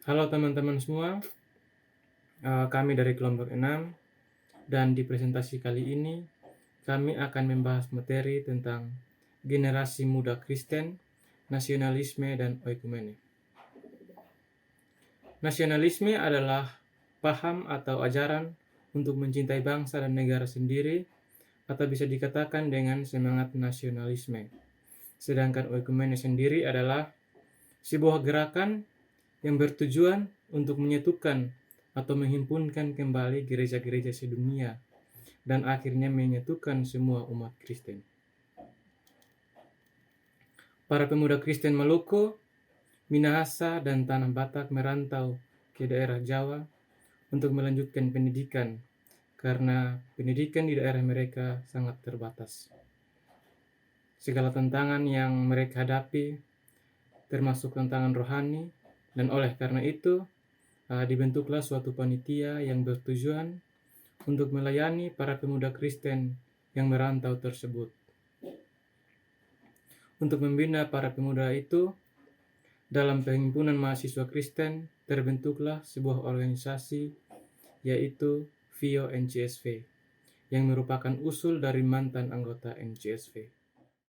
Halo teman-teman semua, kami dari kelompok 6 dan di presentasi kali ini kami akan membahas materi tentang generasi muda Kristen, nasionalisme dan oikumene. Nasionalisme adalah paham atau ajaran untuk mencintai bangsa dan negara sendiri atau bisa dikatakan dengan semangat nasionalisme. Sedangkan oikumene sendiri adalah sebuah gerakan yang bertujuan untuk menyatukan atau menghimpunkan kembali gereja-gereja sedunia dan akhirnya menyatukan semua umat Kristen. Para pemuda Kristen Maluku, Minahasa, dan Tanah Batak merantau ke daerah Jawa untuk melanjutkan pendidikan karena pendidikan di daerah mereka sangat terbatas. Segala tantangan yang mereka hadapi termasuk tantangan rohani, dan oleh karena itu dibentuklah suatu panitia yang bertujuan untuk melayani para pemuda Kristen yang merantau tersebut. Untuk membina para pemuda itu, dalam perhimpunan mahasiswa Kristen terbentuklah sebuah organisasi yaitu VIO NCSV yang merupakan usul dari mantan anggota NCSV.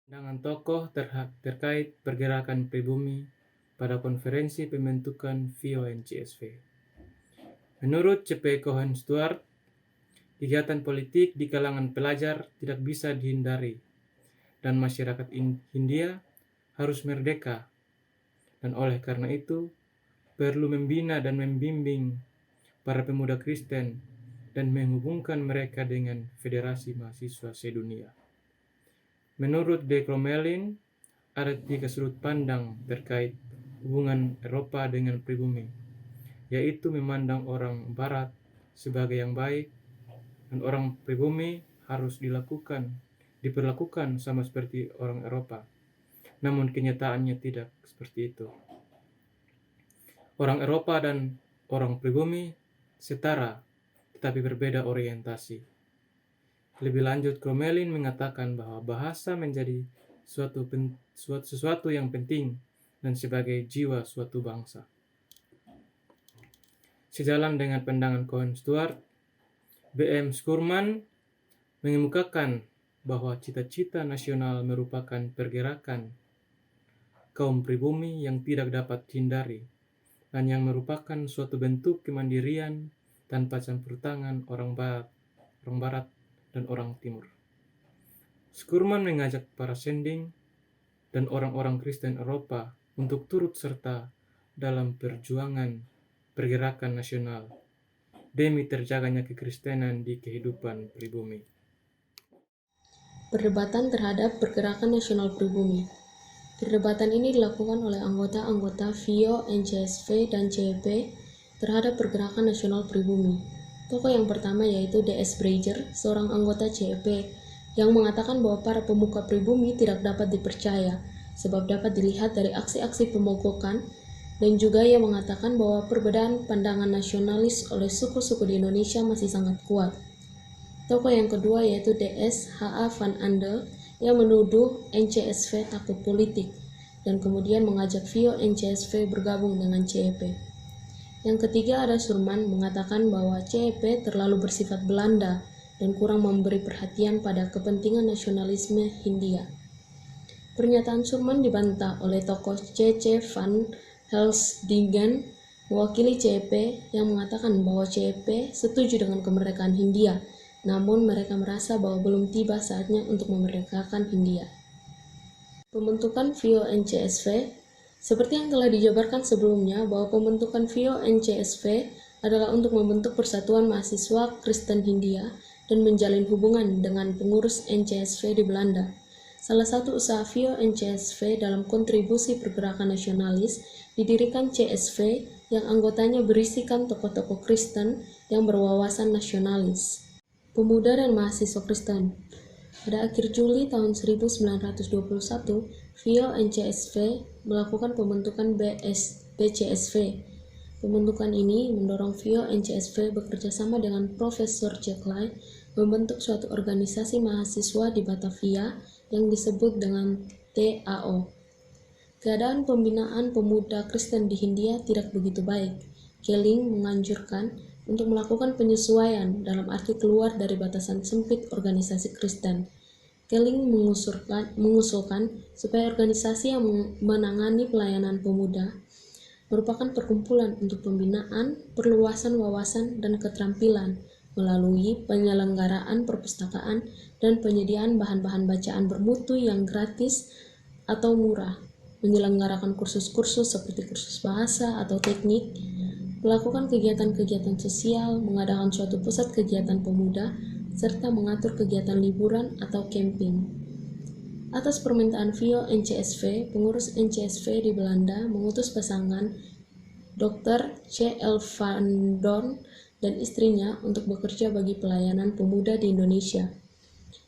Pandangan tokoh terkait pergerakan pribumi pada konferensi pembentukan VIO NCSV. Menurut C.P. Cohen Stuart, kegiatan politik di kalangan pelajar tidak bisa dihindari, dan masyarakat Hindia harus merdeka, dan oleh karena itu perlu membina dan membimbing para pemuda Kristen dan menghubungkan mereka dengan Federasi Mahasiswa Sedunia. Menurut de Kromelin, ada 3 sudut pandang terkait hubungan Eropa dengan pribumi, yaitu memandang orang Barat sebagai yang baik dan orang pribumi harus diperlakukan sama seperti orang Eropa. Namun kenyataannya tidak seperti itu. Orang Eropa dan orang pribumi setara, tetapi berbeda orientasi. Lebih lanjut, Kromelin mengatakan bahwa bahasa menjadi sesuatu yang penting dan sebagai jiwa suatu bangsa. Sejalan dengan pandangan Cohen Stuart, B.M. Schurman mengemukakan bahwa cita-cita nasional merupakan pergerakan kaum pribumi yang tidak dapat dihindari dan yang merupakan suatu bentuk kemandirian tanpa campur tangan orang Barat dan orang Timur. Schurman mengajak para sending dan orang-orang Kristen Eropa untuk turut serta dalam perjuangan pergerakan nasional demi terjaganya kekristenan di kehidupan pribumi. Perdebatan terhadap pergerakan nasional pribumi. Perdebatan ini dilakukan oleh anggota-anggota VIO, NCSV, dan CEP terhadap pergerakan nasional pribumi. Tokoh yang pertama yaitu D.S. Bridger, seorang anggota CEP, yang mengatakan bahwa para pemuka pribumi tidak dapat dipercaya, sebab dapat dilihat dari aksi-aksi pemogokan, dan juga ia mengatakan bahwa perbedaan pandangan nasionalis oleh suku-suku di Indonesia masih sangat kuat. Tokoh yang kedua yaitu D.S. H.A. van Andel yang menuduh NCSV takut politik dan kemudian mengajak VIO NCSV bergabung dengan CEP. Yang ketiga ada Schurman mengatakan bahwa CEP terlalu bersifat Belanda dan kurang memberi perhatian pada kepentingan nasionalisme Hindia. Pernyataan Schurman dibantah oleh tokoh C.C. van Helsdingen, mewakili CEP, yang mengatakan bahwa CEP setuju dengan kemerdekaan Hindia, namun mereka merasa bahwa belum tiba saatnya untuk memerdekakan Hindia. Pembentukan VIO NCSV. Seperti yang telah dijabarkan sebelumnya, bahwa pembentukan VIO NCSV adalah untuk membentuk persatuan mahasiswa Kristen Hindia dan menjalin hubungan dengan pengurus NCSV di Belanda. Salah satu usaha VIO NCSV dalam kontribusi pergerakan nasionalis didirikan CSV yang anggotanya berisikan tokoh-tokoh Kristen yang berwawasan nasionalis. Pemuda dan mahasiswa Kristen. Pada akhir Juli tahun 1921, VIO NCSV melakukan pembentukan BCSV. Pembentukan ini mendorong VIO NCSV bekerja sama dengan Profesor Jack Lai membentuk suatu organisasi mahasiswa di Batavia yang disebut dengan TAO. Keadaan pembinaan pemuda Kristen di Hindia tidak begitu baik. Keling menganjurkan untuk melakukan penyesuaian dalam arti keluar dari batasan sempit organisasi Kristen. Keling mengusulkan supaya organisasi yang menangani pelayanan pemuda merupakan perkumpulan untuk pembinaan, perluasan wawasan dan keterampilan melalui penyelenggaraan perpustakaan dan penyediaan bahan-bahan bacaan bermutu yang gratis atau murah, menyelenggarakan kursus-kursus seperti kursus bahasa atau teknik, melakukan kegiatan-kegiatan sosial, mengadakan suatu pusat kegiatan pemuda, serta mengatur kegiatan liburan atau camping. Atas permintaan Vio NCSV, pengurus NCSV di Belanda mengutus pasangan Dr. C.L. van Dorn dan istrinya untuk bekerja bagi pelayanan pemuda di Indonesia.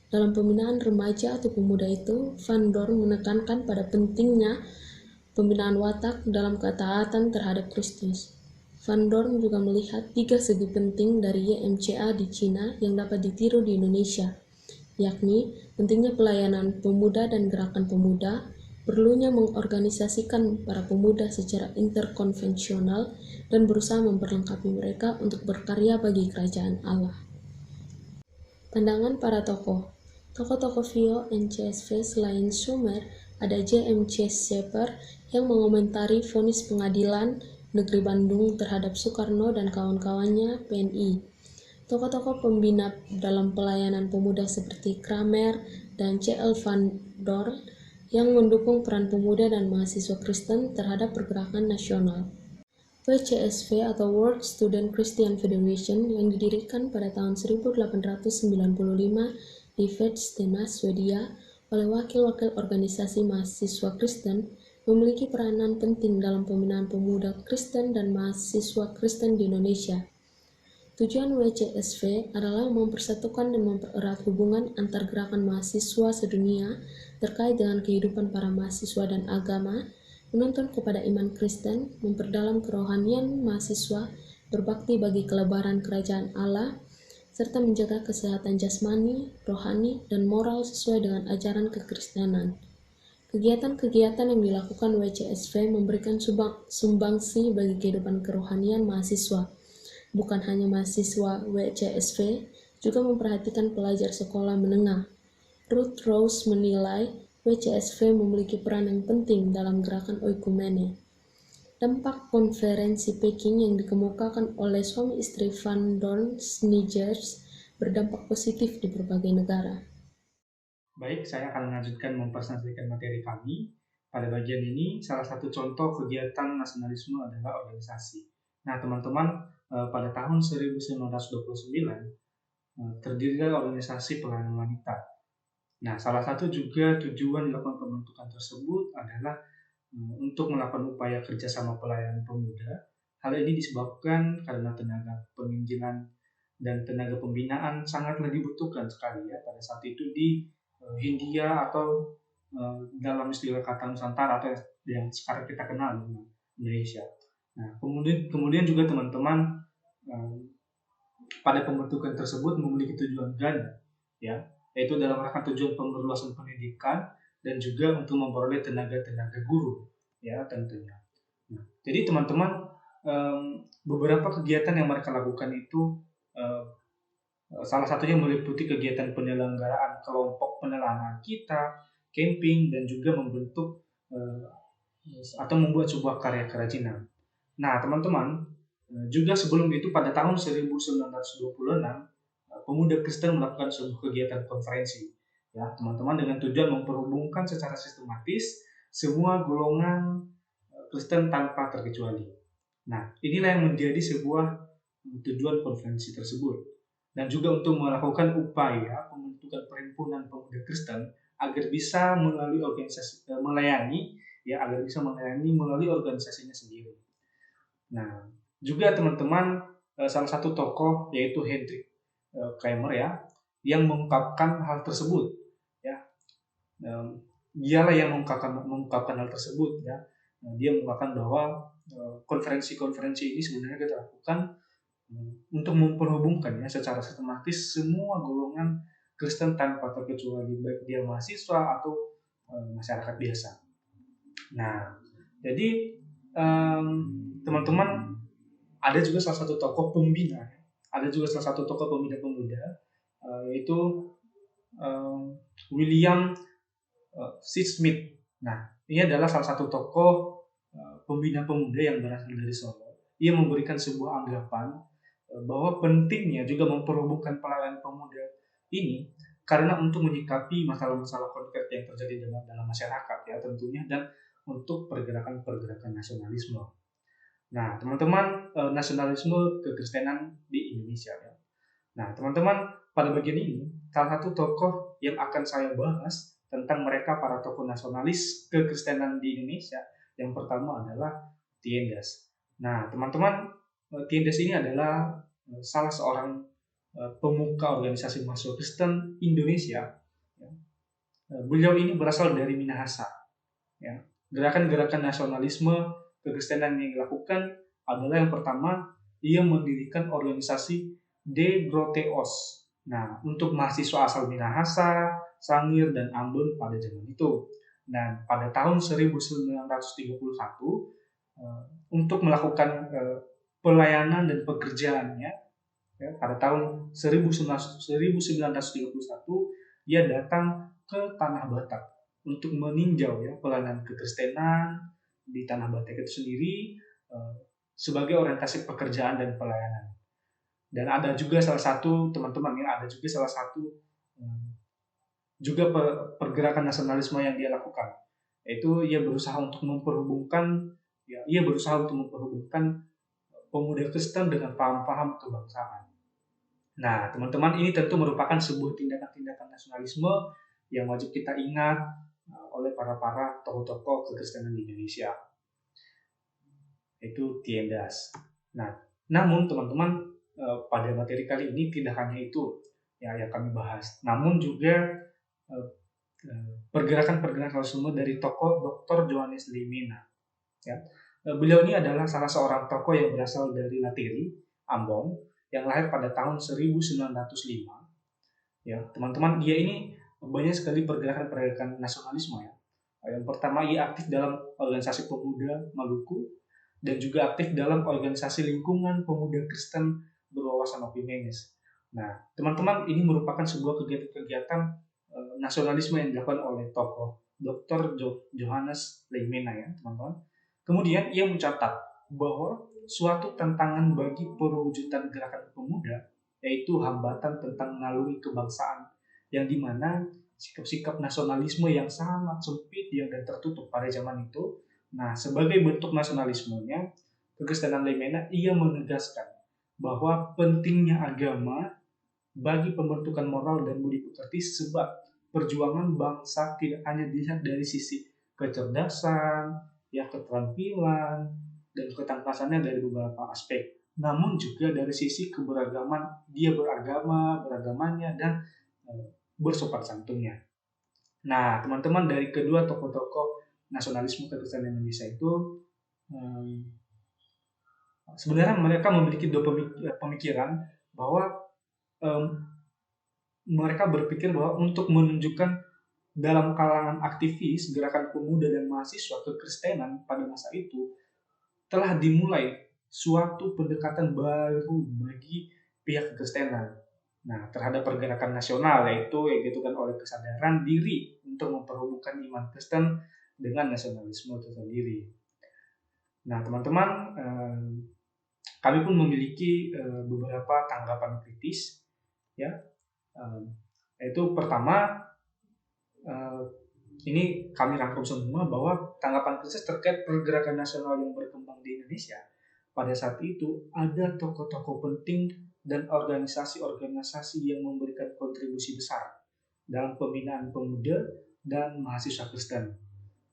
Dalam pembinaan remaja atau pemuda itu, Van Dorn menekankan pada pentingnya pembinaan watak dalam ketaatan terhadap Kristus. Van Dorn juga melihat 3 segi penting dari YMCA di Cina yang dapat ditiru di Indonesia, yakni pentingnya pelayanan pemuda dan gerakan pemuda, perlunya mengorganisasikan para pemuda secara interkonvensional, dan berusaha memperlengkapi mereka untuk berkarya bagi kerajaan Allah. Pandangan para tokoh. Tokoh-tokoh Vio NCSV selain Sumer, ada J.M.C. Shepherd yang mengomentari vonis pengadilan negeri Bandung terhadap Soekarno dan kawan-kawannya PNI. Tokoh-tokoh pembina dalam pelayanan pemuda seperti Kramer dan C.L. van Dorn yang mendukung peran pemuda dan mahasiswa Kristen terhadap pergerakan nasional. WCSV atau World Student Christian Federation yang didirikan pada tahun 1895 di Vadstena, Swedia oleh wakil-wakil organisasi mahasiswa Kristen memiliki peranan penting dalam pembinaan pemuda Kristen dan mahasiswa Kristen di Indonesia. Tujuan WCSV adalah mempersatukan dan mempererat hubungan antar gerakan mahasiswa sedunia terkait dengan kehidupan para mahasiswa dan agama, menuntun kepada iman Kristen, memperdalam kerohanian mahasiswa, berbakti bagi kelebaran kerajaan Allah, serta menjaga kesehatan jasmani, rohani, dan moral sesuai dengan ajaran kekristenan. Kegiatan-kegiatan yang dilakukan WCSV memberikan sumbangsi bagi kehidupan kerohanian mahasiswa. Bukan hanya mahasiswa WCSV, juga memperhatikan pelajar sekolah menengah. Ruth Rose menilai WCSV memiliki peran yang penting dalam gerakan oikumene. Dampak konferensi Peking yang dikemukakan oleh suami istri Van Dorn Snijers berdampak positif di berbagai negara. Baik, saya akan melanjutkan mempresentasikan materi kami. Pada bagian ini, salah satu contoh kegiatan nasionalisme adalah organisasi. Nah, teman-teman, pada tahun 1929 terdirilah organisasi pelayanan wanita. Nah, salah satu juga tujuan dilakukan pembentukan tersebut adalah untuk melakukan upaya kerjasama pelayanan pemuda. Hal ini disebabkan karena tenaga penginjilan dan tenaga pembinaan sangatlah dibutuhkan sekali ya pada saat itu di Hindia atau dalam istilah kata Nusantara atau yang sekarang kita kenal di Indonesia. Nah, kemudian juga teman-teman pada pembentukan tersebut memiliki tujuan ganda, ya, yaitu dalam rangka tujuan pemberluasan pendidikan dan juga untuk memperoleh tenaga-tenaga guru, ya tentunya. Nah, jadi teman-teman beberapa kegiatan yang mereka lakukan itu salah satunya meliputi kegiatan penyelenggaraan kelompok penerangan kita, camping, dan juga membentuk atau membuat sebuah karya kerajinan. Nah, teman-teman, juga sebelum itu pada tahun 1926 pemuda Kristen melakukan sebuah kegiatan konferensi, ya teman-teman, dengan tujuan memperhubungkan secara sistematis semua golongan Kristen tanpa terkecuali. Nah, inilah yang menjadi sebuah tujuan konferensi tersebut, dan juga untuk melakukan upaya pembentukan perhimpunan pemuda Kristen agar bisa melalui organisasi agar bisa melayani melalui organisasinya sendiri. Nah, juga teman-teman, salah satu tokoh yaitu Hendrik Kramer ya, yang mengungkapkan hal tersebut ya. Dialah yang mengungkapkan hal tersebut ya. Dia mengungkapkan bahwa konferensi-konferensi ini sebenarnya kita lakukan untuk memperhubungkan ya secara sistematis semua golongan Kristen tanpa terkecuali, baik dia mahasiswa atau masyarakat biasa. Nah, jadi teman-teman, ada juga salah satu tokoh pembina, pemuda, yaitu William Seed Smith. Nah, ini adalah salah satu tokoh pembina pemuda yang berasal dari Solo. Ia memberikan sebuah anggapan bahwa pentingnya juga memperhubungkan pelayanan pemuda ini karena untuk menyikapi masalah-masalah konkret yang terjadi dalam masyarakat ya tentunya, dan untuk pergerakan-pergerakan nasionalisme. Nah, teman-teman, nasionalisme kekristenan di Indonesia ya. Nah, teman-teman, pada bagian ini salah satu tokoh yang akan saya bahas tentang mereka para tokoh nasionalis kekristenan di Indonesia. Yang pertama adalah Tiendas. Nah, teman-teman, Tiendas ini adalah salah seorang pemuka organisasi mahasiswa Kristen Indonesia. Beliau ini berasal dari Minahasa. Ya. Gerakan-gerakan nasionalisme kekristenan yang dilakukan adalah yang pertama, ia mendirikan organisasi De Groteos. Nah, untuk mahasiswa asal Minahasa, Sangir, dan Ambon pada zaman itu. Dan pada tahun 1931, untuk melakukan pelayanan dan pekerjaannya, ya, pada tahun 1931, ia datang ke Tanah Batak untuk meninjau ya pelayanan kekristenan di Tanah Batak itu sendiri sebagai orientasi pekerjaan dan pelayanan. Dan ada juga salah satu teman-teman ya, juga pergerakan nasionalisme yang dia lakukan, yaitu ia berusaha untuk memperhubungkan pemuda Kristen dengan paham-paham kebangsaan. Nah, teman-teman, ini tentu merupakan sebuah tindakan-tindakan nasionalisme yang wajib kita ingat oleh para tokoh-tokoh kekristenan di Indonesia. Itu Tiendas. Nah, namun teman-teman, pada materi kali ini tidak hanya itu ya yang kami bahas, namun juga pergerakan-pergerakan nasionalisme dari tokoh Dr. Johannes Limina. Ya. Beliau ini adalah salah seorang tokoh yang berasal dari Latiri, Ambon, yang lahir pada tahun 1905. Ya, teman-teman, dia ini banyak sekali pergerakan-pergerakan nasionalisme ya. Yang pertama, ia aktif dalam organisasi pemuda Maluku dan juga aktif dalam organisasi lingkungan pemuda Kristen berwawasan Opimenes. Nah, teman-teman, ini merupakan sebuah kegiatan-kegiatan nasionalisme yang dilakukan oleh tokoh Dr. Johannes Leimena ya, teman-teman. Kemudian ia mencatat bahwa suatu tantangan bagi perwujudan gerakan pemuda yaitu hambatan tentang naluri kebangsaan, yang dimana sikap-sikap nasionalisme yang sangat sempit dan tertutup pada zaman itu. Nah, sebagai bentuk nasionalismenya, kekristenan Leimena ia menegaskan bahwa pentingnya agama bagi pembentukan moral dan budi pekerti, sebab perjuangan bangsa tidak hanya dilihat dari sisi kecerdasan, ya keterampilan, dan ketangkasannya dari beberapa aspek, namun juga dari sisi keberagaman, dia beragamanya, dan bersopan santunnya. Nah, teman-teman, dari kedua tokoh-tokoh nasionalisme kekristenan Indonesia itu sebenarnya mereka memiliki dua pemikiran bahwa mereka berpikir bahwa untuk menunjukkan dalam kalangan aktivis gerakan pemuda dan mahasiswa kekristenan pada masa itu telah dimulai suatu pendekatan baru bagi pihak kekristenan. Nah, terhadap pergerakan nasional, yaitu yang ditentukan oleh kesadaran diri untuk memperhubungkan iman Kristen dengan nasionalisme itu sendiri. Nah, teman-teman, kami pun memiliki beberapa tanggapan kritis, ya. Yaitu pertama, ini kami rangkum semua bahwa tanggapan kritis terkait pergerakan nasional yang berkembang di Indonesia. Pada saat itu ada tokoh-tokoh penting dan organisasi-organisasi yang memberikan kontribusi besar dalam pembinaan pemuda dan mahasiswa Kristen.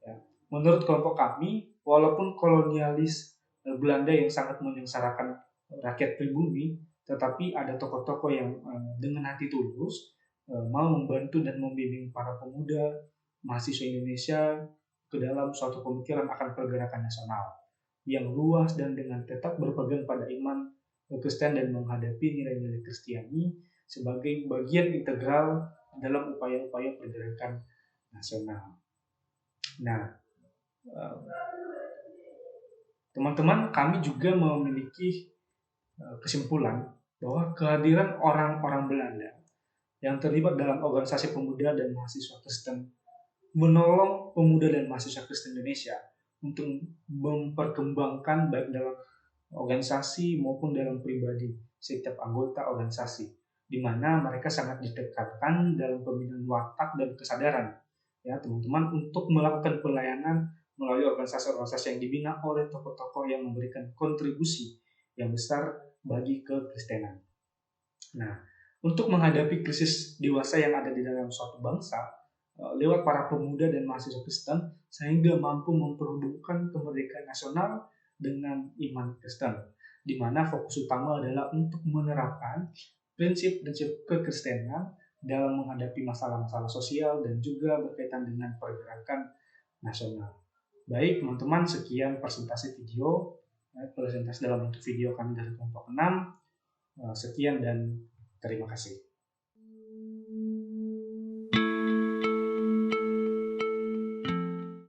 Ya. Menurut kelompok kami, walaupun kolonialis Belanda yang sangat menyengsarakan rakyat pribumi, tetapi ada tokoh-tokoh yang dengan hati tulus mau membantu dan membimbing para pemuda mahasiswa Indonesia ke dalam suatu pemikiran akan pergerakan nasional yang luas dan dengan tetap berpegang pada iman Kristen dan menghadapi nilai-nilai Kristiani sebagai bagian integral dalam upaya-upaya pergerakan nasional. Nah, Teman-teman, kami juga memiliki kesimpulan bahwa kehadiran orang-orang Belanda yang terlibat dalam organisasi pemuda dan mahasiswa Kristen menolong pemuda dan mahasiswa Kristen Indonesia untuk memperkembangkan baik dalam organisasi maupun dalam pribadi setiap anggota organisasi, di mana mereka sangat ditekatkan dalam pembinaan watak dan kesadaran, ya teman-teman, untuk melakukan pelayanan melalui organisasi-organisasi yang dibina oleh tokoh-tokoh yang memberikan kontribusi yang besar bagi kekristenan. Nah, untuk menghadapi krisis dewasa yang ada di dalam suatu bangsa, lewat para pemuda dan mahasiswa Kristen, sehingga mampu memperhubungkan kemerdekaan nasional dengan iman Kristen, di mana fokus utama adalah untuk menerapkan prinsip-prinsip kekristenan dalam menghadapi masalah-masalah sosial dan juga berkaitan dengan pergerakan nasional. Baik teman-teman, sekian presentasi video, presentasi dalam bentuk video kami dari kelompok 6. Sekian dan terima kasih.